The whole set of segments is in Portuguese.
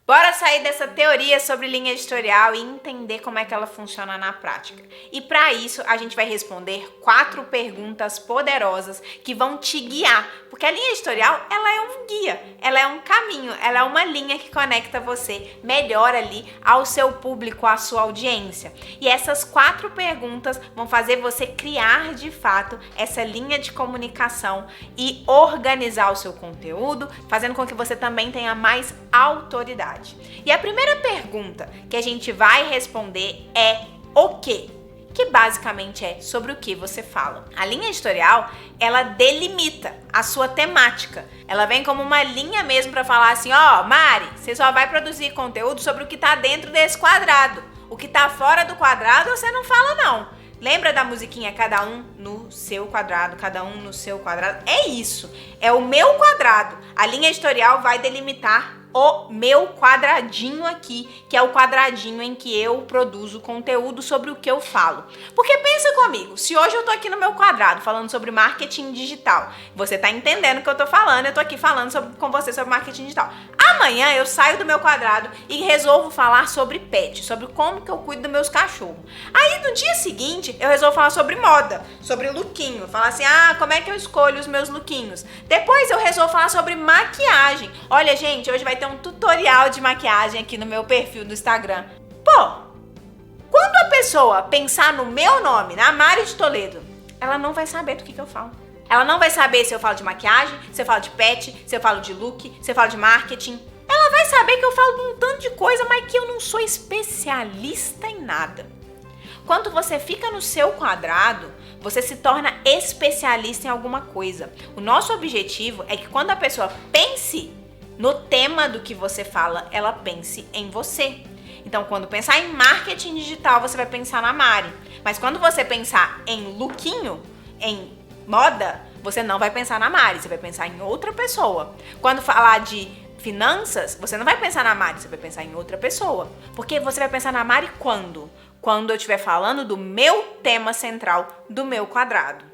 Bora sair dessa teoria sobre linha editorial e entender como é que ela funciona na prática. E para isso, a gente vai responder 4 perguntas poderosas que vão te guiar, porque a linha editorial, ela é um guia, ela é um caminho, ela é uma linha que conecta você melhor ali ao seu público, à sua audiência. E essas 4 perguntas vão fazer você criar de fato essa linha de comunicação e organizar o seu conteúdo, fazendo com que você também tenha mais autoridade. E a primeira pergunta que a gente vai responder é o quê? Que basicamente é sobre o que você fala. A linha editorial, ela delimita a sua temática. Ela vem como uma linha mesmo para falar assim, ó, Mari, você só vai produzir conteúdo sobre o que tá dentro desse quadrado. O que tá fora do quadrado você não fala não. Lembra da musiquinha cada um no seu quadrado, cada um no seu quadrado? É isso, é o meu quadrado. A linha editorial vai delimitar o meu quadradinho aqui, que é o quadradinho em que eu produzo conteúdo sobre o que eu falo. Porque pensa comigo, se hoje eu tô aqui no meu quadrado falando sobre marketing digital, você tá entendendo o que eu tô falando, eu tô aqui falando com você sobre marketing digital. Amanhã eu saio do meu quadrado e resolvo falar sobre pet, sobre como que eu cuido dos meus cachorros. Aí no dia seguinte eu resolvo falar sobre moda, sobre lookinho, falar assim, como é que eu escolho os meus lookinhos? Depois eu resolvo falar sobre maquiagem. Olha gente, hoje vai ter um tutorial de maquiagem aqui no meu perfil do Instagram. Pô, quando a pessoa pensar no meu nome, na Mari de Toledo, ela não vai saber do que eu falo. Ela não vai saber se eu falo de maquiagem, se eu falo de pet, se eu falo de look, se eu falo de marketing. Ela vai saber que eu falo de um tanto de coisa, mas que eu não sou especialista em nada. Quando você fica no seu quadrado, você se torna especialista em alguma coisa. O nosso objetivo é que quando a pessoa pense no tema do que você fala, ela pense em você. Então, quando pensar em marketing digital, você vai pensar na Mari. Mas quando você pensar em lookinho, em moda, você não vai pensar na Mari, você vai pensar em outra pessoa. Quando falar de finanças, você não vai pensar na Mari, você vai pensar em outra pessoa. Porque você vai pensar na Mari quando? Quando eu estiver falando do meu tema central, do meu quadrado.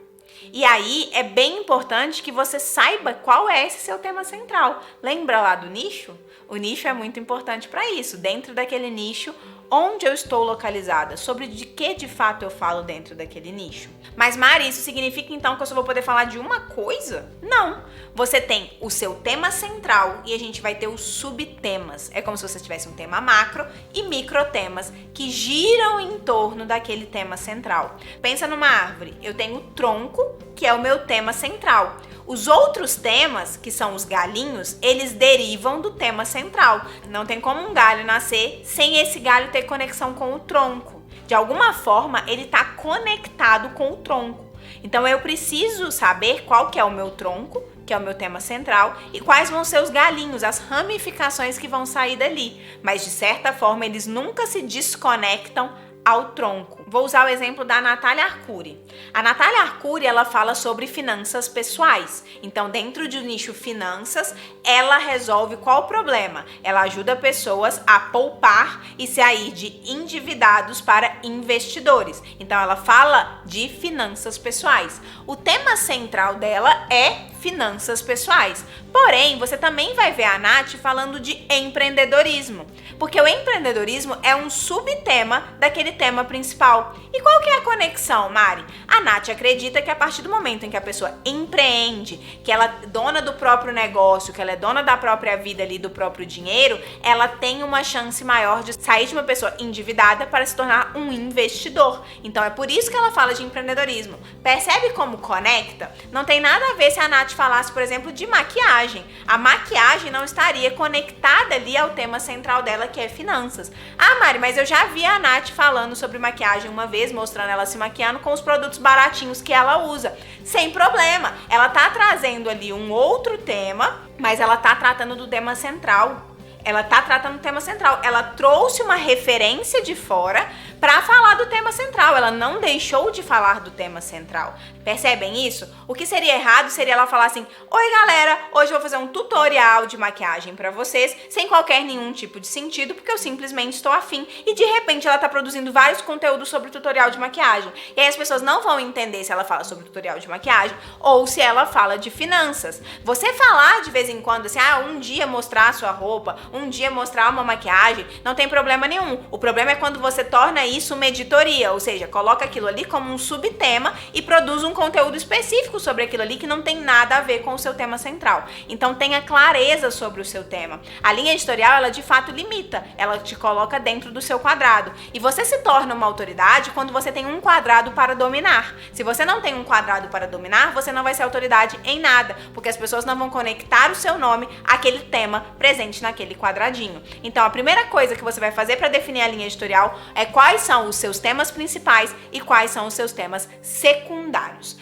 E aí é bem importante que você saiba qual é esse seu tema central. Lembra lá do nicho? O nicho é muito importante para isso. Dentro daquele nicho, onde eu estou localizada, sobre de que de fato eu falo dentro daquele nicho. Mas Mari, isso significa então que eu só vou poder falar de uma coisa? Não! Você tem o seu tema central e a gente vai ter os subtemas. É como se você tivesse um tema macro e microtemas que giram em torno daquele tema central. Pensa numa árvore. Eu tenho o tronco, que é o meu tema central. Os outros temas, que são os galhinhos, eles derivam do tema central. Não tem como um galho nascer sem esse galho ter conexão com o tronco. De alguma forma, ele está conectado com o tronco. Então, eu preciso saber qual que é o meu tronco, que é o meu tema central, e quais vão ser os galhinhos, as ramificações que vão sair dali. Mas, de certa forma, eles nunca se desconectam ao tronco. Vou usar o exemplo da Natália Arcuri. A Natália Arcuri, ela fala sobre finanças pessoais. Então, dentro do nicho finanças, ela resolve qual o problema? Ela ajuda pessoas a poupar e sair de endividados para investidores. Então, ela fala de finanças pessoais. O tema central dela é finanças pessoais. Porém, você também vai ver a Nath falando de empreendedorismo, porque o empreendedorismo é um subtema daquele tema principal. E qual que é a conexão, Mari? A Nath acredita que a partir do momento em que a pessoa empreende, que ela é dona do próprio negócio, que ela é dona da própria vida ali, do próprio dinheiro, ela tem uma chance maior de sair de uma pessoa endividada para se tornar um investidor. Então é por isso que ela fala de empreendedorismo. Percebe como conecta? Não tem nada a ver se a Nath falasse, por exemplo, de maquiagem. A maquiagem não estaria conectada ali ao tema central dela, que é finanças. Mari, mas eu já vi a Nath falando sobre maquiagem uma vez, mostrando ela se maquiando com os produtos baratinhos que ela usa. Sem problema. Ela tá trazendo ali um outro tema, mas ela tá tratando do tema central. Ela tá tratando do tema central. Ela trouxe uma referência de fora para falar do tema central. Ela não deixou de falar do tema central. Percebem isso? O que seria errado seria ela falar assim: oi galera, hoje eu vou fazer um tutorial de maquiagem para vocês, sem qualquer nenhum tipo de sentido, porque eu simplesmente estou afim. E de repente ela tá produzindo vários conteúdos sobre tutorial de maquiagem. E aí as pessoas não vão entender se ela fala sobre tutorial de maquiagem ou se ela fala de finanças. Você falar de vez em quando assim, um dia mostrar a sua roupa, um dia mostrar uma maquiagem, não tem problema nenhum. O problema é quando você torna isso uma editoria, ou seja, coloca aquilo ali como um subtema e produz um conteúdo específico sobre aquilo ali que não tem nada a ver com o seu tema central. Então tenha clareza sobre o seu tema. A linha editorial, ela de fato limita, ela te coloca dentro do seu quadrado. E você se torna uma autoridade quando você tem um quadrado para dominar. Se você não tem um quadrado para dominar, você não vai ser autoridade em nada, porque as pessoas não vão conectar o seu nome àquele tema presente naquele quadradinho. Então a primeira coisa que você vai fazer para definir a linha editorial é quais são os seus temas principais e quais são os seus temas secundários.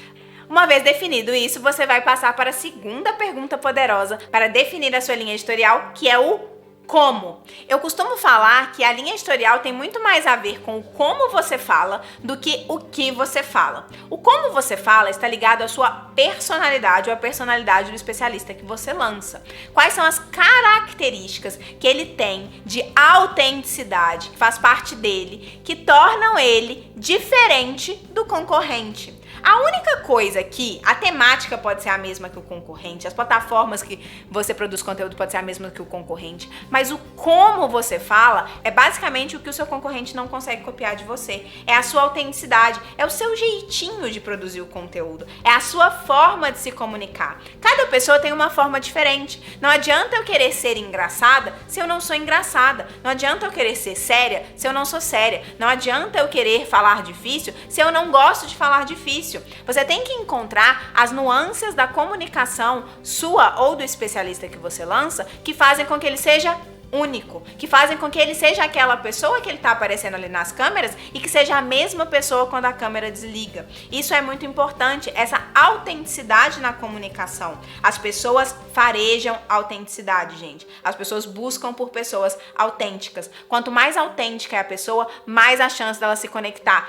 Uma vez definido isso, você vai passar para a segunda pergunta poderosa para definir a sua linha editorial, que é o como. Eu costumo falar que a linha editorial tem muito mais a ver com o como você fala do que o que você fala. O como você fala está ligado à sua personalidade ou à personalidade do especialista que você lança. Quais são as características que ele tem de autenticidade, que faz parte dele, que tornam ele diferente do concorrente. A única coisa que a temática pode ser a mesma que o concorrente, as plataformas que você produz conteúdo pode ser a mesma que o concorrente, mas o como você fala é basicamente o que o seu concorrente não consegue copiar de você. É a sua autenticidade, é o seu jeitinho de produzir o conteúdo, é a sua forma de se comunicar. Cada pessoa tem uma forma diferente. Não adianta eu querer ser engraçada se eu não sou engraçada. Não adianta eu querer ser séria se eu não sou séria. Não adianta eu querer falar difícil se eu não gosto de falar difícil. Você tem que encontrar as nuances da comunicação sua ou do especialista que você lança que fazem com que ele seja único, que fazem com que ele seja aquela pessoa que ele está aparecendo ali nas câmeras e que seja a mesma pessoa quando a câmera desliga. Isso é muito importante, essa autenticidade na comunicação. As pessoas farejam autenticidade, gente. As pessoas buscam por pessoas autênticas. Quanto mais autêntica é a pessoa, mais a chance dela se conectar.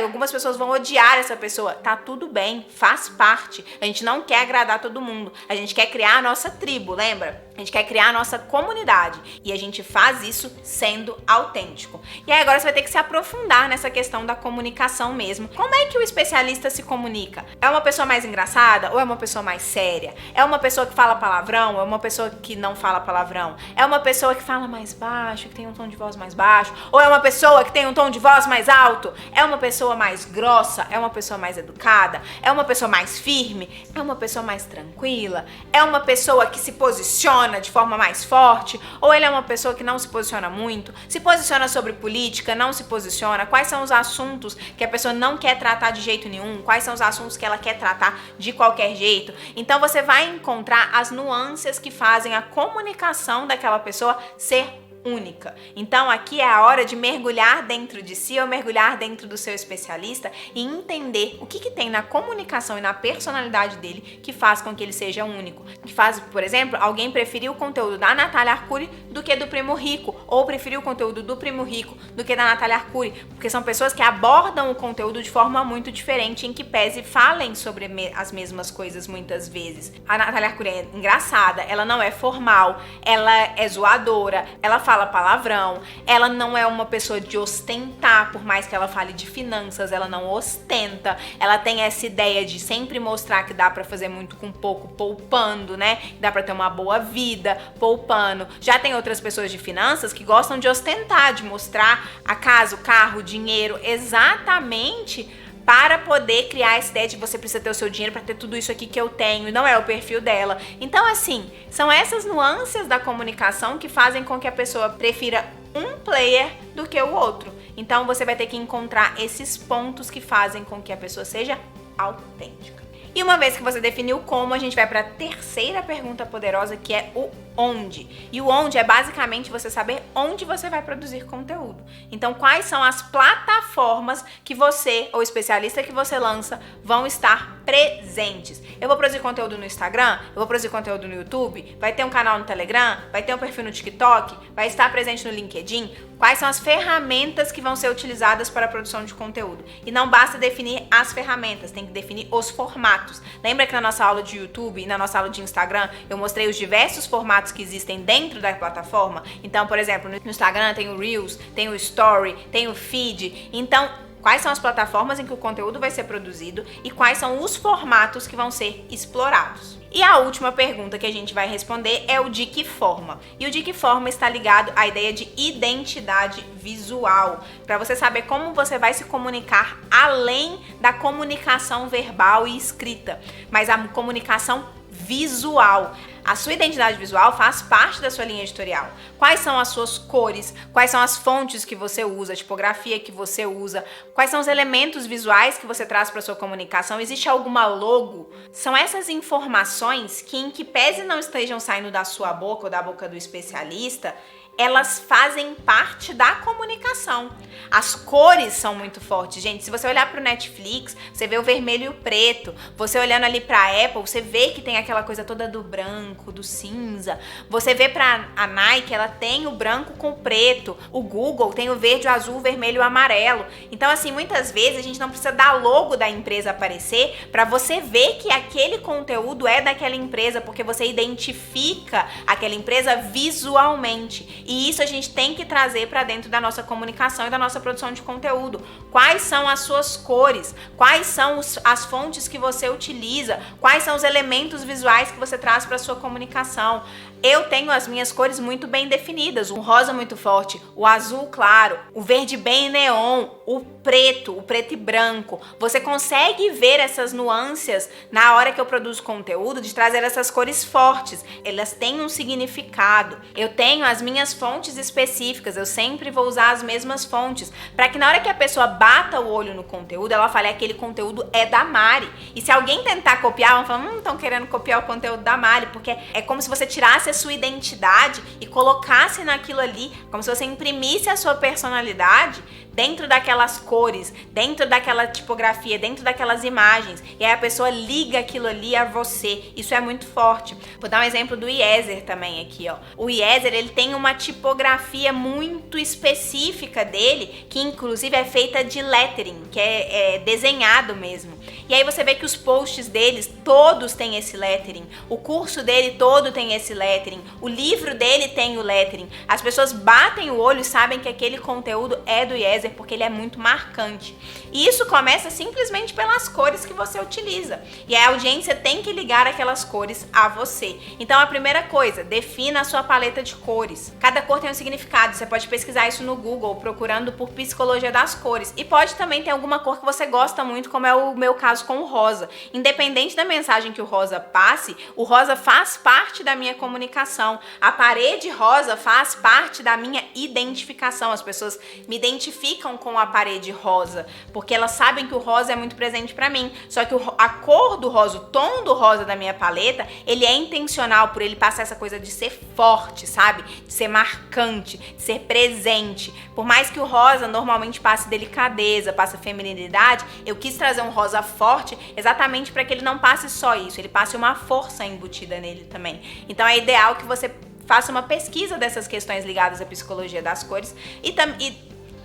Algumas pessoas vão odiar essa pessoa. Tá tudo bem, faz parte. A gente não quer agradar todo mundo. A gente quer criar a nossa tribo, lembra? A gente quer criar a nossa comunidade e a gente faz isso sendo autêntico. E aí agora você vai ter que se aprofundar nessa questão da comunicação mesmo. Como é que o especialista se comunica? É uma pessoa mais engraçada ou é uma pessoa mais séria? É uma pessoa que fala palavrão ou é uma pessoa que não fala palavrão? É uma pessoa que fala mais baixo, que tem um tom de voz mais baixo? Ou é uma pessoa que tem um tom de voz mais alto? É uma pessoa mais grossa? É uma pessoa mais educada? É uma pessoa mais firme? É uma pessoa mais tranquila? É uma pessoa que se posiciona de forma mais forte, ou ele é uma pessoa que não se posiciona muito, se posiciona sobre política, não se posiciona, quais são os assuntos que a pessoa não quer tratar de jeito nenhum, quais são os assuntos que ela quer tratar de qualquer jeito. Então você vai encontrar as nuances que fazem a comunicação daquela pessoa ser única. Então aqui é a hora de mergulhar dentro de si ou mergulhar dentro do seu especialista e entender o que tem na comunicação e na personalidade dele que faz com que ele seja único. Que faz, por exemplo, alguém preferir o conteúdo da Natália Arcuri do que do Primo Rico, ou preferir o conteúdo do Primo Rico do que da Natália Arcuri, porque são pessoas que abordam o conteúdo de forma muito diferente, em que pese falem sobre as mesmas coisas muitas vezes. A Natália Arcuri é engraçada, ela não é formal, ela é zoadora, ela fala palavrão, ela não é uma pessoa de ostentar, por mais que ela fale de finanças, ela não ostenta, ela tem essa ideia de sempre mostrar que dá pra fazer muito com pouco, poupando, né? Dá pra ter uma boa vida, poupando. Já tem outras pessoas de finanças que gostam de ostentar, de mostrar a casa, o carro, o dinheiro, exatamente para poder criar essa ideia de você precisa ter o seu dinheiro para ter tudo isso aqui que eu tenho, e não é o perfil dela. Então, assim, são essas nuances da comunicação que fazem com que a pessoa prefira um player do que o outro. Então, você vai ter que encontrar esses pontos que fazem com que a pessoa seja autêntica. E uma vez que você definiu como, a gente vai para a terceira pergunta poderosa, que é o onde. E o onde é basicamente você saber onde você vai produzir conteúdo. Então, quais são as plataformas que você, ou especialista que você lança, vão estar presentes. Eu vou produzir conteúdo no Instagram, eu vou produzir conteúdo no YouTube, vai ter um canal no Telegram, vai ter um perfil no TikTok, vai estar presente no LinkedIn. Quais são as ferramentas que vão ser utilizadas para a produção de conteúdo? E não basta definir as ferramentas, tem que definir os formatos. Lembra que na nossa aula de YouTube e na nossa aula de Instagram eu mostrei os diversos formatos que existem dentro da plataforma? Então, por exemplo, no Instagram tem o Reels, tem o Story, tem o Feed. Então, quais são as plataformas em que o conteúdo vai ser produzido e quais são os formatos que vão ser explorados. E a última pergunta que a gente vai responder é o de que forma. E o de que forma está ligado à ideia de identidade visual, para você saber como você vai se comunicar além da comunicação verbal e escrita, mas a comunicação visual. A sua identidade visual faz parte da sua linha editorial. Quais são as suas cores? Quais são as fontes que você usa? A tipografia que você usa? Quais são os elementos visuais que você traz para sua comunicação? Existe alguma logo? São essas informações que, em que pese não estejam saindo da sua boca ou da boca do especialista, elas fazem parte da comunicação. As cores são muito fortes, gente. Se você olhar para o Netflix, você vê o vermelho e o preto. Você olhando ali para a Apple, você vê que tem aquela coisa toda do branco, do cinza. Você vê para a Nike, ela tem o branco com o preto. O Google tem o verde, o azul, o vermelho e o amarelo. Então, assim, muitas vezes a gente não precisa dar logo da empresa aparecer para você ver que aquele conteúdo é daquela empresa, porque você identifica aquela empresa visualmente. E isso a gente tem que trazer para dentro da nossa comunicação e da nossa produção de conteúdo. Quais são as suas cores? Quais são as fontes que você utiliza? Quais são os elementos visuais que você traz para sua comunicação? Eu tenho as minhas cores muito bem definidas, o rosa muito forte, o azul claro, o verde bem neon, o preto e branco. Você consegue ver essas nuances na hora que eu produzo conteúdo, de trazer essas cores fortes. Elas têm um significado. Eu tenho as minhas fontes específicas, eu sempre vou usar as mesmas fontes, para que na hora que a pessoa bata o olho no conteúdo, ela fale, aquele conteúdo é da Mari. E se alguém tentar copiar, vão falar, estão querendo copiar o conteúdo da Mari, porque é como se você tirasse a sua identidade e colocasse naquilo ali, como se você imprimisse a sua personalidade dentro daquelas cores, dentro daquela tipografia, dentro daquelas imagens, e aí a pessoa liga aquilo ali a você. Isso é muito forte. Vou dar um exemplo do Yeezer também aqui, ó. O Yeezer, ele tem uma tipografia muito específica dele, que inclusive é feita de lettering, que é desenhado mesmo. E aí você vê que os posts deles, todos têm esse lettering. O curso dele todo tem esse lettering. O livro dele tem o lettering. As pessoas batem o olho e sabem que aquele conteúdo é do Yeezer, porque ele é muito marcante. E isso começa simplesmente pelas cores que você utiliza. E a audiência tem que ligar aquelas cores a você. Então a primeira coisa, defina a sua paleta de cores. Cada cor tem um significado. Você pode pesquisar isso no Google, procurando por psicologia das cores. E pode também ter alguma cor que você gosta muito, como é o meu caso com o rosa. Independente da mensagem que o rosa passe, o rosa faz parte da minha comunicação. A parede rosa faz parte da minha identificação. As pessoas me identificam com a parede rosa, porque elas sabem que o rosa é muito presente para mim. Só que a cor do rosa, o tom do rosa da minha paleta, ele é intencional por ele passar essa coisa de ser forte, sabe? De ser marcante, de ser presente. Por mais que o rosa normalmente passe delicadeza, passe feminilidade, eu quis trazer um rosa forte exatamente para que ele não passe só isso, ele passe uma força embutida nele também. Então é ideal que você faça uma pesquisa dessas questões ligadas à psicologia das cores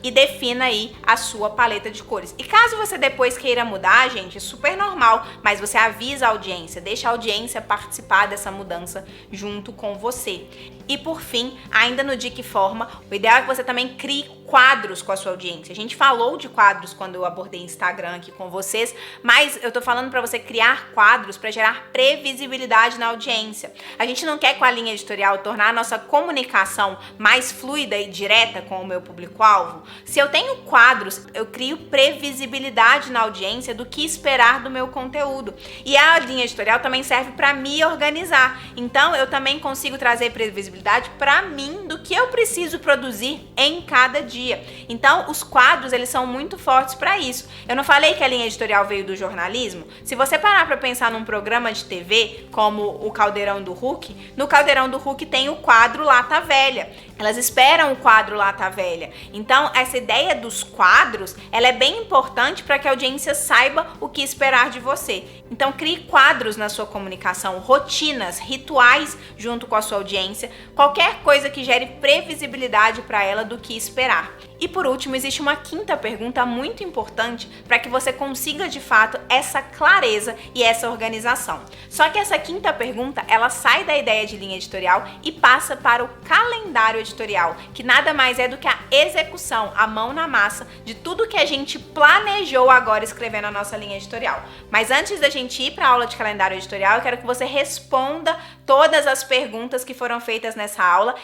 e defina aí a sua paleta de cores. E caso você depois queira mudar, gente, é super normal, mas você avisa a audiência, deixa a audiência participar dessa mudança junto com você. E por fim, ainda no de que forma, o ideal é que você também crie quadros com a sua audiência. A gente falou de quadros quando eu abordei Instagram aqui com vocês, mas eu tô falando para você criar quadros para gerar previsibilidade na audiência. A gente não quer, com a linha editorial, tornar a nossa comunicação mais fluida e direta com o meu público-alvo. Se eu tenho quadros, eu crio previsibilidade na audiência do que esperar do meu conteúdo. E a linha editorial também serve para me organizar. Então, eu também consigo trazer previsibilidade para mim do que eu preciso produzir em cada dia. Então, os quadros, eles são muito fortes para isso. Eu não falei que a linha editorial veio do jornalismo? Se você parar para pensar num programa de TV, como o Caldeirão do Hulk, no Caldeirão do Hulk tem o quadro Lata Velha. Elas esperam o quadro Lata Velha. Então, essa ideia dos quadros, ela é bem importante para que a audiência saiba o que esperar de você. Então, crie quadros na sua comunicação, rotinas, rituais junto com a sua audiência, qualquer coisa que gere previsibilidade para ela do que esperar. E por último, existe uma quinta pergunta muito importante para que você consiga de fato essa clareza e essa organização. Só que essa quinta pergunta, ela sai da ideia de linha editorial e passa para o calendário editorial. editorial, que nada mais é do que a execução, a mão na massa de tudo que a gente planejou agora escrevendo a nossa linha editorial. Mas antes da gente ir para a aula de calendário editorial, eu quero que você responda todas as perguntas que foram feitas nessa aula